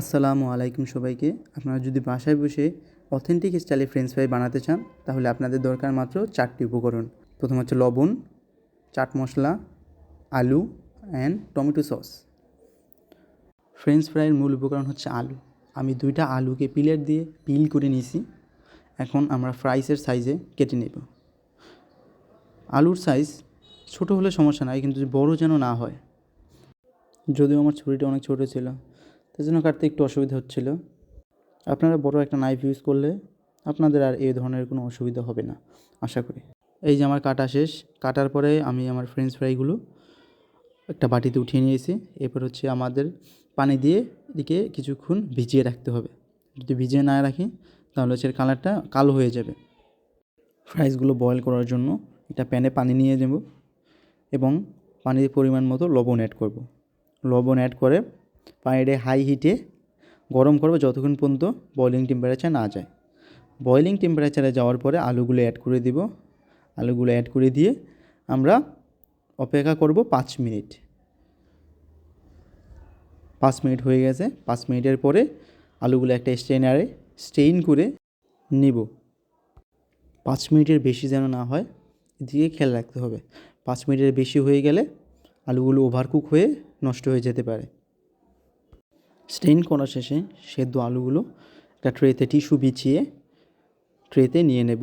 আসসালামু আলাইকুম সবাইকে। আপনারা যদি বাসায় বসে অথেন্টিক স্টাইলে ফ্রেঞ্চ ফ্রাই বানাতে চান তাহলে আপনাদের দরকার মাত্র 4টি উপকরণ। প্রথম হচ্ছে লবণ, চাট মশলা, আলু অ্যান্ড টমেটো সস। ফ্রেঞ্চ ফ্রাইয়ের মূল উপকরণ হচ্ছে আলু। আমি 2টা আলুকে পিল করে নিয়েছি। এখন আমরা ফ্রাইসের সাইজে কেটে নেব। আলুর সাইজ ছোট হলে সমস্যা নাই, কিন্তু বড় যেন না হয়। যদিও আমার ছুরিটা অনেক ছোটো ছিল, তাই জন্য কাটতে একটু অসুবিধা হচ্ছিল। আপনারা বড় একটা নাইফ ইউজ করলে আপনাদের আর এই ধরনের কোনো অসুবিধা হবে না আশা করি। এই যে আমার কাটা শেষ। কাটার পরে আমি আমার ফ্রেঞ্চ ফ্রাইগুলো একটা বাটিতে উঠিয়ে নিয়েছি। এরপর হচ্ছে আমাদের পানি দিয়ে এদিকে কিছুক্ষণ ভিজিয়ে রাখতে হবে। যদি ভিজিয়ে না রাখি তাহলে হচ্ছে এর কালারটা কালো হয়ে যাবে। ফ্রাইসগুলো বয়েল করার জন্য একটা প্যানে পানি নিয়ে নেব এবং পানির পরিমাণ মতো লবণ অ্যাড করব। লবণ অ্যাড করে পানিটা হাই হিটে গরম করব যতক্ষণ পর্যন্ত বয়লিং টেম্পারেচার না যায়। বয়লিং টেম্পারেচারে যাওয়ার পরে আলুগুলো অ্যাড করে দিব। আলুগুলো অ্যাড করে দিয়ে আমরা অপেক্ষা করব 5 মিনিট। 5 মিনিট হয়ে গেছে। 5 মিনিটের পরে আলুগুলো একটা স্ট্রেনারে স্টেইন করে নেব। 5 মিনিটের বেশি যেন না হয়, এদিকে খেয়াল রাখতে হবে। 5 মিনিটের বেশি হয়ে গেলে আলুগুলো ওভারকুক হয়ে নষ্ট হয়ে যেতে পারে। স্টেইন করা শেষে সেদ্ধ আলুগুলো একটা ট্রেতে টিস্যু বিছিয়ে ট্রেতে নিয়ে নেব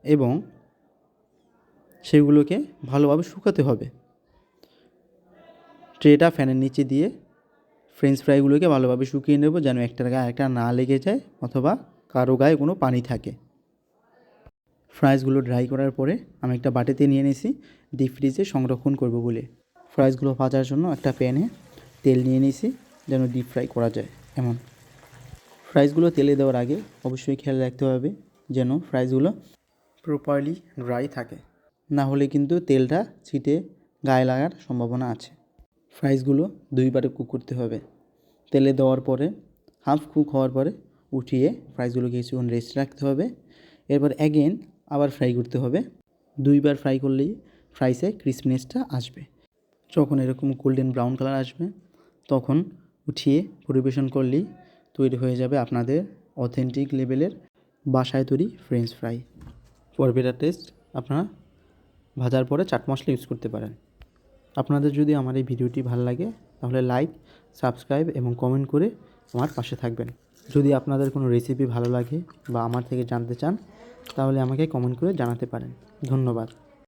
এবং সেগুলোকে ভালোভাবে শুকাতে হবে। ট্রেটা ফ্যানের নিচে দিয়ে ফ্রেঞ্চ ফ্রাইগুলোকে ভালোভাবে শুকিয়ে নেব, যেন একটার গায়ে একটা না লেগে যায় অথবা কারো গায়ে কোনো পানি থাকে। ফ্রাইসগুলো ড্রাই করার পরে আমি একটা বাটিতে নিয়ে নিয়েছি ডিপ ফ্রিজে সংরক্ষণ করব বলে। ফ্রাইসগুলো ভাজার জন্য একটা প্যানে তেল নিয়ে নিয়েছি যেন ডিপ ফ্রাই করা যায় এমন। ফ্রাইসগুলো তেলে দেওয়ার আগে অবশ্যই খেয়াল রাখতে হবে যেন ফ্রাইসগুলো প্রপারলি ড্রাই থাকে, না হলে কিন্তু তেলটা ছিটে গায়ে লাগার সম্ভাবনা আছে। ফ্রাইসগুলো 2বারে কুক করতে হবে। তেলে দেওয়ার পরে হাফ কুক হওয়ার পরে উঠিয়ে ফ্রাইসগুলোকে কিছুক্ষণ রেস্ট রাখতে হবে। এরপর অ্যাগেন আবার ফ্রাই করতে হবে। 2বার ফ্রাই করলেই ফ্রাইসে ক্রিসপিনেসটা আসবে। যখন এরকম গোল্ডেন ব্রাউন কালার আসবে তখন উঠিয়ে পরিবেশন করলেই তৈরি হয়ে যাবে আপনাদের অথেন্টিক লেভেলের বাসায় তৈরি French fry. For better test আপনারা ভাজার পরে চাট মশলা ইউজ করতে পারেন। আপনাদের যদি আমার এই ভিডিওটি ভালো লাগে তাহলে লাইক, সাবস্ক্রাইব এবং কমেন্ট করে আমার পাশে থাকবেন। যদি আপনাদের কোনো রেসিপি ভালো লাগে বা আমার থেকে জানতে চান তাহলে আমাকে কমেন্ট করে জানাতে পারেন। ধন্যবাদ।